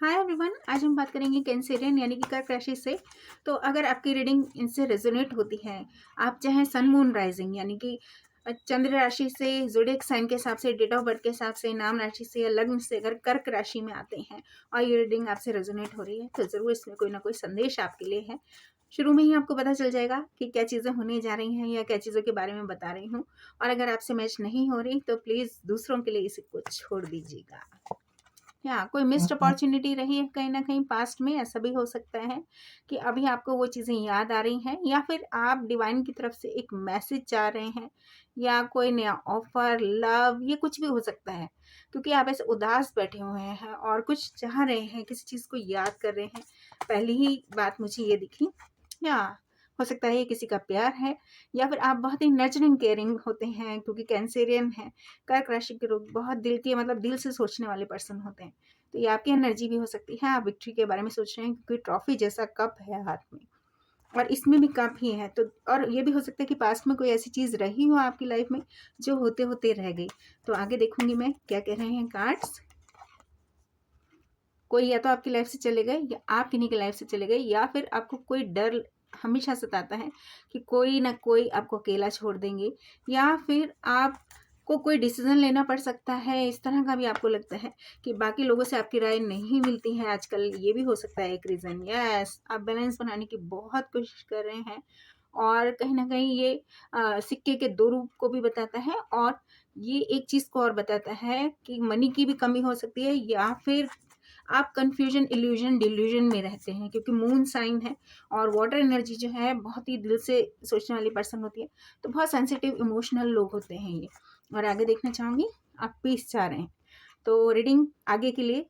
Hi everyone, आज हम बात करेंगे कैंसेरियन यानी कि कर्क राशि से। तो अगर आपकी रीडिंग इनसे रेजोनेट होती है, आप चाहे सन मून राइजिंग यानी कि चंद्र राशि से, ज़ोडिएक साइन के हिसाब से, डेट ऑफ बर्थ के हिसाब से, नाम राशि से या लग्न से अगर कर्क राशि में आते हैं और ये रीडिंग आपसे रेजोनेट हो रही है, तो ज़रूर इसमें कोई ना कोई संदेश आपके लिए है। शुरू में ही आपको पता चल जाएगा कि क्या चीज़ें होने जा रही हैं या क्या चीज़ों के बारे में बता रही हूँ। और अगर आपसे मैच नहीं हो रही तो प्लीज़ दूसरों के लिए इसे कुछ छोड़ दीजिएगा। या कोई मिस्ड अपॉर्चुनिटी रही है कहीं ना कहीं पास्ट में, ऐसा भी हो सकता है कि अभी आपको वो चीज़ें याद आ रही हैं, या फिर आप डिवाइन की तरफ से एक मैसेज चाह रहे हैं, या कोई नया ऑफर, लव, ये कुछ भी हो सकता है। क्योंकि आप ऐसे उदास बैठे हुए हैं और कुछ चाह रहे हैं, किसी चीज़ को याद कर रहे हैं। पहली ही बात मुझे ये दिखी। या हो सकता है ये किसी का प्यार है, या फिर आप बहुत ही नर्चरिंग केयरिंग होते हैं, क्योंकि कैंसेरियन है। कर्क राशि के लोग बहुत दिल के मतलब दिल से सोचने वाले पर्सन होते हैं। तो ये आपकी एनर्जी भी हो सकती है, आप विक्ट्री के बारे में सोच रहे हैं क्योंकि ट्रॉफी जैसा कप है हाथ में, और इसमें भी कप ही है। तो और ये भी हो सकता है कि पास्ट में कोई ऐसी चीज़ रही हो आपकी लाइफ में जो होते होते रह गई। तो आगे देखूंगी मैं क्या कह रहे हैं कार्ड्स। कोई या तो आपकी लाइफ से चले गए, या आप किन्हीं की लाइफ से चले गए, या फिर आपको कोई डर हमेशा सताता है कि कोई ना कोई आपको अकेला छोड़ देंगे, या फिर आपको कोई डिसीजन लेना पड़ सकता है। इस तरह का भी आपको लगता है कि बाकी लोगों से आपकी राय नहीं मिलती है आजकल। ये भी हो सकता है एक रीज़न। यस, आप बैलेंस बनाने की बहुत कोशिश कर रहे हैं, और कहीं ना कहीं ये सिक्के के दो रूप को भी बताता है, और ये एक चीज़ को और बताता है कि मनी की भी कमी हो सकती है, या फिर आप कंफ्यूजन, इल्यूजन, डिल्यूजन में रहते हैं, क्योंकि मून साइन है और वाटर एनर्जी जो है बहुत ही दिल से सोचने वाली पर्सन होती है। तो बहुत सेंसिटिव, इमोशनल लोग होते हैं ये। और आगे देखना चाहूँगी, आप पीस चाह रहे हैं। तो रीडिंग आगे के लिए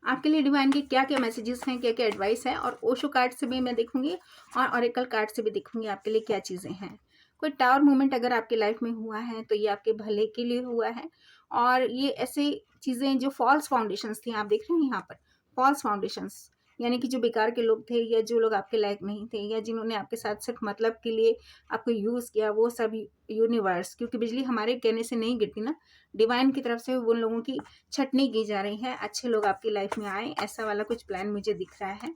आपके लिए डिवाइन के क्या क्या मैसेजेस हैं, क्या क्या एडवाइस है, और ओशो कार्ड से भी मैं देखूंगी और ऑरेकल कार्ड से भी देखूंगी आपके लिए क्या चीज़ें हैं। कोई टावर मूवमेंट अगर आपकी लाइफ में हुआ है तो ये आपके भले के लिए हुआ है। और ये ऐसे चीज़ें जो फॉल्स फाउंडेशंस थी, आप देख रहे हैं यहाँ पर फॉल्स फाउंडेशंस, यानी कि जो बेकार के लोग थे, या जो लोग आपके लायक नहीं थे, या जिन्होंने आपके साथ सिर्फ मतलब के लिए आपको यूज़ किया, वो सब यूनिवर्स, क्योंकि बिजली हमारे कहने से नहीं गिरती ना, डिवाइन की तरफ से उन लोगों की छटनी की जा रही है। अच्छे लोग आपकी लाइफ में आए, ऐसा वाला कुछ प्लान मुझे दिख रहा है।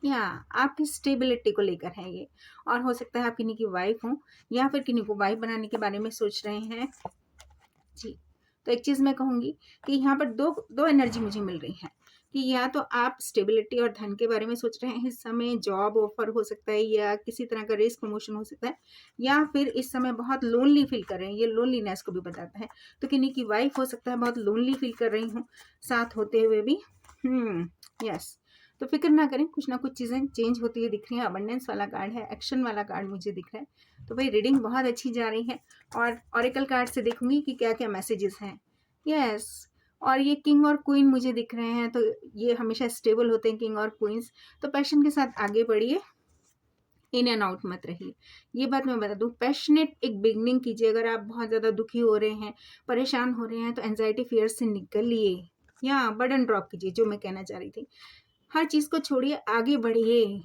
या आपकी स्टेबिलिटी को लेकर है ये। और हो सकता है आप किन्हीं की वाइफ हो, या फिर किन्हीं को वाइफ बनाने के बारे में सोच रहे हैं जी। तो एक चीज़ मैं कहूँगी कि यहाँ पर दो दो एनर्जी मुझे मिल रही है, कि या तो आप स्टेबिलिटी और धन के बारे में सोच रहे हैं इस समय, जॉब ऑफर हो सकता है, या किसी तरह का रेस प्रमोशन हो सकता है, या फिर इस समय बहुत लोनली फील कर रहे हैं, ये लोनलीनेस को भी बताता है। तो किन्हीं की वाइफ हो सकता है, बहुत लोनली फील कर रही हूँ साथ होते हुए भी। यस। तो फिक्र ना करें, कुछ ना कुछ चीज़ें चेंज होती हुई दिख रही हैं। अबंडेंस वाला कार्ड है, एक्शन वाला कार्ड मुझे दिख रहा है। तो भाई रीडिंग बहुत अच्छी जा रही है। और ऑरेकल कार्ड से देखूंगी कि क्या क्या मैसेजेस हैं। यस। और ये किंग और क्वीन मुझे दिख रहे हैं, तो ये हमेशा स्टेबल होते हैं किंग और क्वींस। तो पैशन के साथ आगे बढ़िए, इन एंड आउट मत रहिए। ये बात मैं बता दूं, पैशनेट एक बिगनिंग कीजिए। अगर आप बहुत ज़्यादा दुखी हो रहे हैं, परेशान हो रहे हैं, तो एंजाइटी फियर से निकलिए, या बर्डन ड्रॉप कीजिए, जो मैं कहना चाह रही थी। हर चीज़ को छोड़िए, आगे बढ़िए।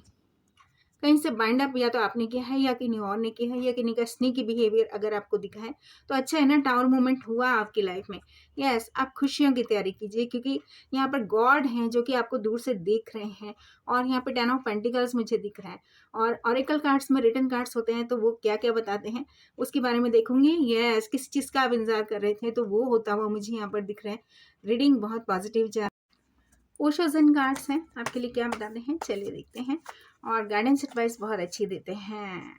कहीं से बाइंड अप या तो आपने किया है, या किन्हीं और ने किया है, या किन्हीं का स्नीकी बिहेवियर अगर आपको दिखा है, तो अच्छा है ना, टावर मूवमेंट हुआ आपकी लाइफ में। यस, आप खुशियों की तैयारी कीजिए, क्योंकि यहाँ पर गॉड हैं जो कि आपको दूर से देख रहे हैं। और यहाँ पे 10 ऑफ पेंटिकल्स मुझे दिख रहा है। और ऑरेकल कार्ड्स में रिटन कार्ड्स होते हैं, तो वो क्या क्या बताते हैं उसके बारे में देखूंगी। यस, किस चीज़ का आप इंतजार कर रहे थे, तो वो होता हुआ मुझे यहाँ पर दिख रहा है। रीडिंग बहुत पॉजिटिव जा। ओशोजन कार्ड्स हैं, आपके लिए क्या बताते हैं, चलिए देखते हैं। और गाइडेंस एडवाइस बहुत अच्छी देते हैं।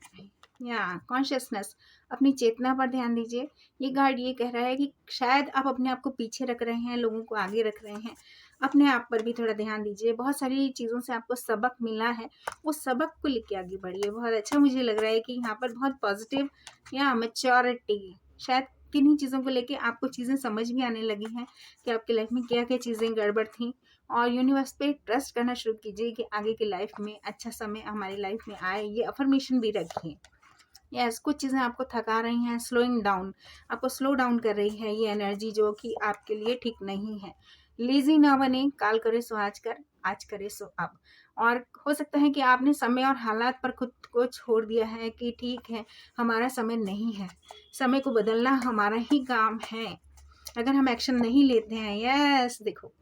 या कॉन्शियसनेस, अपनी चेतना पर ध्यान दीजिए। ये कार्ड ये कह रहा है कि शायद आप अपने आप को पीछे रख रहे हैं, लोगों को आगे रख रहे हैं। अपने आप पर भी थोड़ा ध्यान दीजिए। बहुत सारी चीज़ों से आपको सबक मिला है, वो सबक को लेके आगे बढ़िए। बहुत अच्छा मुझे लग रहा है कि यहाँ पर बहुत पॉजिटिव या मैच्योरिटी, शायद किन्हीं चीज़ों को लेके आपको चीज़ें समझ भी आने लगी हैं कि आपकी लाइफ में क्या क्या चीज़ें गड़बड़ थी। और यूनिवर्स पे ट्रस्ट करना शुरू कीजिए कि आगे की लाइफ में अच्छा समय हमारी लाइफ में आए। ये अफर्मेशन भी रखिए। यस, कुछ चीज़ें आपको थका रही हैं, स्लोइंग डाउन, आपको स्लो डाउन कर रही है ये एनर्जी, जो कि आपके लिए ठीक नहीं है। लेजी ना बने, काल करे सो आज कर, आज करे सो अब। और हो सकता है कि आपने समय और हालात पर खुद को छोड़ दिया है कि ठीक है, हमारा समय नहीं है। समय को बदलना हमारा ही काम है, अगर हम एक्शन नहीं लेते हैं। यस, देखो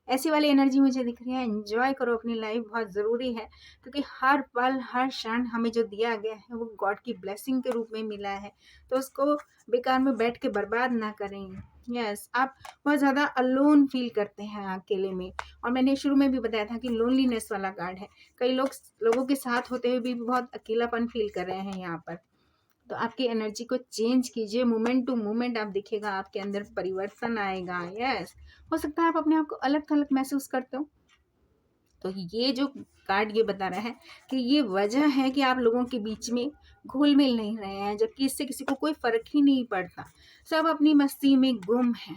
ऐसी वाली एनर्जी मुझे दिख रही है। एन्जॉय करो अपनी लाइफ, बहुत ज़रूरी है, क्योंकि हर पल, हर क्षण हमें जो दिया गया है वो गॉड की ब्लेसिंग के रूप में मिला है, तो उसको बेकार में बैठ के बर्बाद ना करें। यस, आप बहुत ज़्यादा अलोन फील करते हैं अकेले में, और मैंने शुरू में भी बताया था कि लोनलीनेस वाला कार्ड है। कई लोगों के साथ होते हुए भी बहुत अकेलापन फील कर रहे हैं यहाँ पर। तो आपकी एनर्जी को चेंज कीजिए, मोमेंट टू मोमेंट आप दिखेगा, आपके अंदर परिवर्तन आएगा। यस, हो सकता है आप अपने आप को अलग थलग महसूस करते हो। तो ये जो कार्ड ये बता रहा है कि ये वजह है कि आप लोगों के बीच में घुल मिल नहीं रहे हैं, जबकि इससे किसी को कोई फर्क ही नहीं पड़ता, सब अपनी मस्ती में गुम है।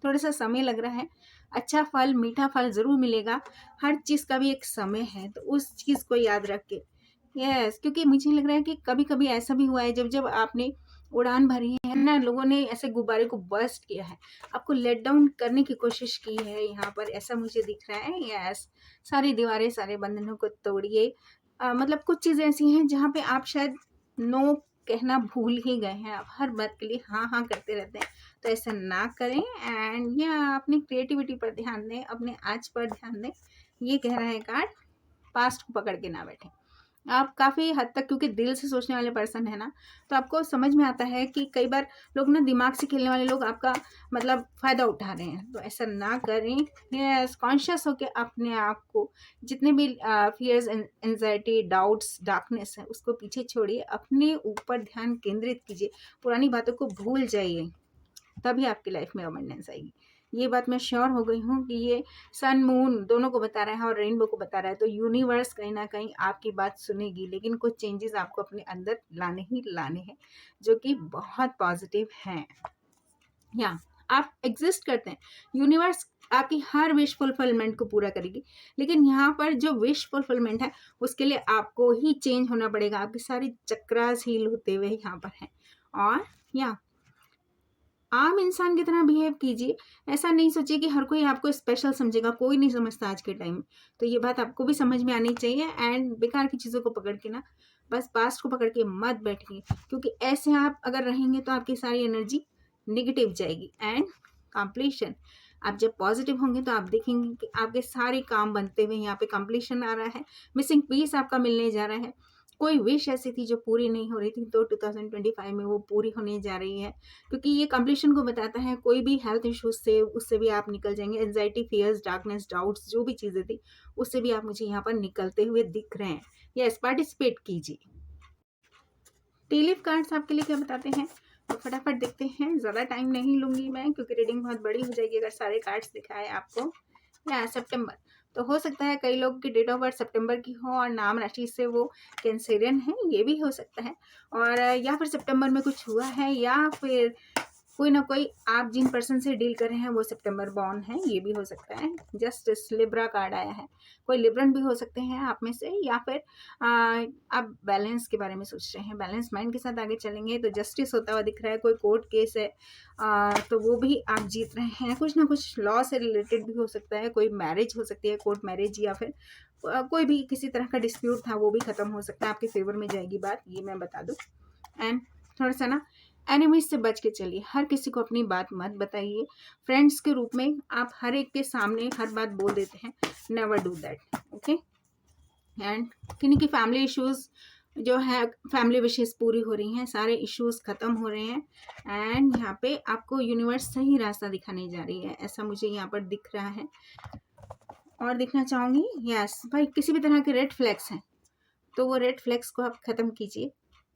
थोड़ा सा समय लग रहा है, अच्छा फल, मीठा फल जरूर मिलेगा। हर चीज का भी एक समय है, तो उस चीज को याद रख के। यस, क्योंकि मुझे लग रहा है कि कभी कभी ऐसा भी हुआ है, जब जब आपने उड़ान भरी है ना, लोगों ने ऐसे गुब्बारे को बर्स्ट किया है, आपको लेट डाउन करने की कोशिश की है, यहाँ पर ऐसा मुझे दिख रहा है। यस, सारी दीवारें, सारे बंधनों को तोड़िए। मतलब कुछ चीजें ऐसी हैं जहाँ पे आप शायद नो कहना भूल ही गए हैं, आप हर बात के लिए हाँ हाँ करते रहते हैं, तो ऐसा ना करें। एंड या अपनी क्रिएटिविटी पर ध्यान दें, अपने आज पर ध्यान दें। ये कह रहा है कार्ड, पास्ट को पकड़ के ना बैठें। आप काफ़ी हद तक, क्योंकि दिल से सोचने वाले पर्सन है ना, तो आपको समझ में आता है कि कई बार लोग ना, दिमाग से खेलने वाले लोग आपका मतलब फ़ायदा उठा रहे हैं, तो ऐसा ना करें। यस, कॉन्शियस होकर अपने आप को, जितने भी फियर्स, एंजाइटी, डाउट्स, डार्कनेस है, उसको पीछे छोड़िए, अपने ऊपर ध्यान केंद्रित कीजिए, पुरानी बातों को भूल जाइए, तभी आपकी लाइफ में अबंडेंस आएगी। ये बात मैं श्योर हो गई हूँ कि ये सन मून दोनों को बता रहा है और रेनबो को बता रहा है, तो यूनिवर्स कहीं ना कहीं आपकी बात सुनेगी, लेकिन कुछ चेंजेस आपको अपने अंदर लाने ही लाने हैं, जो कि बहुत पॉजिटिव हैं। या आप एग्जिस्ट करते हैं, यूनिवर्स आपकी हर विश फुलफिलमेंट को पूरा करेगी, लेकिन यहाँ पर जो विश फुलफिलमेंट है उसके लिए आपको ही चेंज होना पड़ेगा। आपके सारे चक्रास हील होते हुए यहाँ पर हैं। और या आम इंसान की तरह बिहेव कीजिए, ऐसा नहीं सोचिए कि हर कोई आपको स्पेशल समझेगा, कोई नहीं समझता आज के टाइम में। तो ये बात आपको भी समझ में आनी चाहिए। एंड बेकार की चीज़ों को पकड़ के ना, बस पास्ट को पकड़ के मत बैठिए, क्योंकि ऐसे आप अगर रहेंगे तो आपकी सारी एनर्जी निगेटिव जाएगी। एंड कंप्लीशन, आप जब पॉजिटिव होंगे तो आप देखेंगे कि आपके सारे काम बनते हुए यहाँ पे कंप्लीशन आ रहा है, मिसिंग पीस आपका मिलने जा रहा है। कोई विश ऐसी थी जो पूरी नहीं हो रही थी, तो 2025 में वो पूरी होने जा रही है, क्योंकि ये कंप्लीशन को बताता है। कोई भी हेल्थ इश्यूज से, उससे भी आप निकल जाएंगे। एंजाइटी, फियर्स, डार्कनेस, डाउट्स, जो भी चीज़ें थी, उससे भी आप मुझे यहाँ पर निकलते हुए दिख रहे हैं। यस, पार्टिसिपेट कीजिए। टी लीफ कार्ड्स आपके लिए क्या बताते हैं, तो फटाफट देखते हैं। ज़्यादा टाइम नहीं लूंगी मैं, क्योंकि रीडिंग बहुत बड़ी हो जाएगी अगर सारे कार्ड्स दिखाए आपको। या सितंबर, तो हो सकता है कई लोगों की डेट ऑफ बर्थ सितंबर की हो और नाम राशि से वो कैंसेरियन है, ये भी हो सकता है। और या फिर सितंबर में कुछ हुआ है, या फिर कोई ना कोई आप जिन पर्सन से डील कर रहे हैं वो सितंबर बॉर्न है, ये भी हो सकता है। जस्टिस, लिब्रा कार्ड आया है, कोई लिब्रन भी हो सकते हैं आप में से, या फिर आप बैलेंस के बारे में सोच रहे हैं, बैलेंस माइंड के साथ आगे चलेंगे, तो जस्टिस होता हुआ दिख रहा है। कोई कोर्ट केस है, तो वो भी आप जीत रहे हैं। कुछ ना कुछ लॉ से रिलेटेड भी हो सकता है, कोई मैरिज हो सकती है, कोर्ट मैरिज, या फिर कोई भी किसी तरह का डिस्प्यूट था वो भी खत्म हो सकता है, आपके फेवर में जाएगी बात, ये मैं बता दूं। एंड थोड़ा सा ना एनिमीज से बच के चलिए, हर किसी को अपनी बात मत बताइए। फ्रेंड्स के रूप में आप हर एक के सामने हर बात बोल देते हैं, never do that, okay. And किन्हीं की फैमिली इश्यूज जो है, फैमिली विशेष पूरी हो रही हैं, सारे इश्यूज खत्म हो रहे हैं। एंड यहाँ पे आपको यूनिवर्स सही रास्ता दिखाने जा रही है, ऐसा मुझे यहाँ पर दिख रहा है। और दिखना चाहूँगी, यस भाई, किसी भी तरह के रेड फ्लैग्स हैं तो वो रेड फ्लैग्स को आप ख़त्म कीजिए,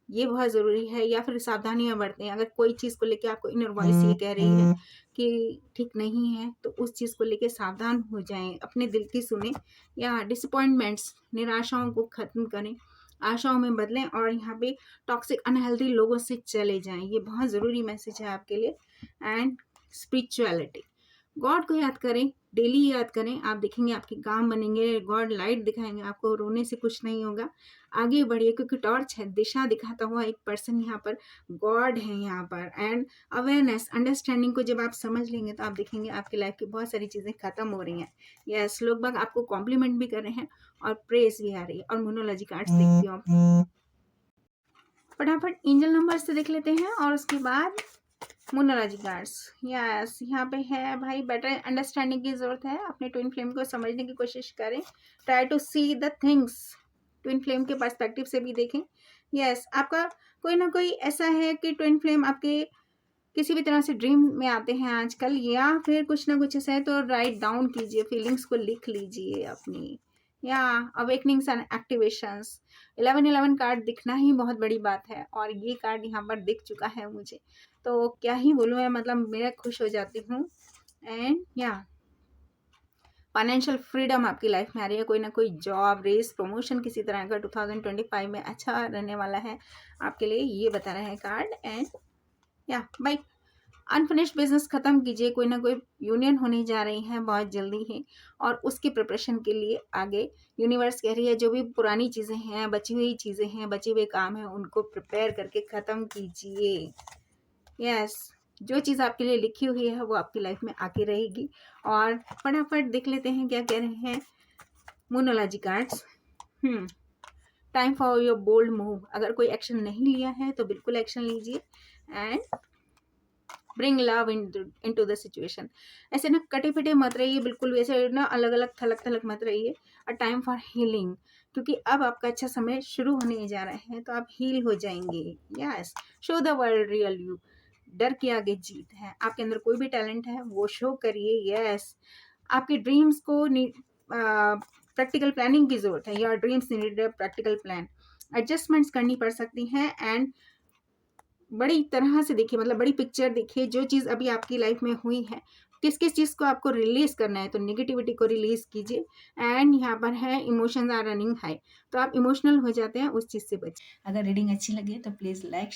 ये बहुत ज़रूरी है। या फिर सावधानियां बरतें, अगर कोई चीज़ को लेके आपको इनर वॉइस ये कह रही है कि ठीक नहीं है, तो उस चीज़ को लेके सावधान हो जाएं, अपने दिल की सुने। या डिसअपॉइंटमेंट्स, निराशाओं को ख़त्म करें, आशाओं में बदलें, और यहाँ पे टॉक्सिक अनहेल्दी लोगों से चले जाएं, ये बहुत ज़रूरी मैसेज है आपके लिए। एंड स्पिरिचुअलिटी, गॉड को याद करें, डेली याद करें, आप देखेंगे आपके काम बनेंगे, गॉड लाइट दिखाएंगे आपको, रोने से कुछ नहीं होगा। आगे बढ़िए, क्योंकि टॉर्च है, दिशा दिखाता हुआ एक पर्सन यहाँ पर गॉड है यहाँ पर। एंड अवेयरनेस, अंडरस्टैंडिंग को जब आप समझ लेंगे तो आप देखेंगे आपकी लाइफ की बहुत सारी चीज़ें खत्म हो रही हैं। यस, लोग बाग आपको कॉम्प्लीमेंट भी कर रहे हैं और प्रेस भी आ रही है। और मोनोलॉजी कार्ड्स देखती हूँ, फटाफट एंजल नंबर से देख लेते हैं और उसके बाद मोनोलॉजी कार्ड्स। यस, यहाँ पे है भाई, बेटर अंडरस्टैंडिंग की ज़रूरत है, अपने ट्विन फ्लेम को समझने की कोशिश करें, try to see the things, twin flame के पर्सपेक्टिव से भी देखें। यस, आपका कोई ना कोई ऐसा है कि ट्विन फ्लेम आपके किसी भी तरह से ड्रीम में आते हैं आजकल, या फिर कुछ ना कुछ ऐसा है तो राइट डाउन कीजिए, फीलिंग्स को लिख लीजिए अपनी, या अवेकनिंग्स एंड एक्टिवेशंस। 1111 कार्ड दिखना ही बहुत बड़ी बात है, और ये कार्ड यहाँ पर दिख चुका है मुझे, तो क्या ही बोलूँ मैं, मतलब मैं खुश हो जाती हूँ। एंड या फाइनेंशियल फ्रीडम आपकी लाइफ में आ रही है, कोई ना कोई जॉब, रेस, प्रमोशन किसी तरह का 2025 में अच्छा रहने वाला है आपके लिए, ये बता रहे हैं कार्ड। एंड या बाई अनफिनिश्ड बिजनेस खत्म कीजिए, कोई ना कोई यूनियन होने जा रही है बहुत जल्दी ही, और उसकी प्रिपरेशन के लिए आगे यूनिवर्स कह रही है जो भी पुरानी चीज़ें हैं, बची हुई चीज़ें हैं, बचे हुए काम हैं, उनको प्रिपेयर करके ख़त्म कीजिए। यस, जो चीज़ आपके लिए लिखी हुई है वो आपकी लाइफ में आके रहेगी। और फटाफट देख लेते हैं क्या कह रहे हैं monology cards. Time for your bold move, अगर कोई एक्शन नहीं लिया है तो बिल्कुल एक्शन लीजिए। And bring love into the situation, ऐसे ना कटे पिटे मत रहिए, बिल्कुल वैसे ना अलग अलग थलग थलग मत रहिए। अ टाइम फॉर हीलिंग, क्योंकि अब आपका अच्छा समय शुरू होने जा रहे हैं, तो आप हील हो जाएंगे। Yes, show the world real you, डर के आगे जीत है, आपके अंदर कोई भी टैलेंट है वो शो करिए। यस, आपके ड्रीम्स को प्रैक्टिकल प्लानिंग की जरूरत है, your dreams need practical plan, adjustments करनी पड़ सकती हैं। एंड बड़ी तरह से देखिए, मतलब बड़ी पिक्चर देखिए, जो चीज़ अभी आपकी लाइफ में हुई है, किस किस चीज़ को आपको रिलीज करना है, तो नेगेटिविटी को रिलीज कीजिए। एंड यहाँ पर है इमोशंस आर रनिंग हाई, तो आप इमोशनल हो जाते हैं, उस चीज़ से बचिए। अगर रीडिंग अच्छी लगे तो प्लीज़ लाइक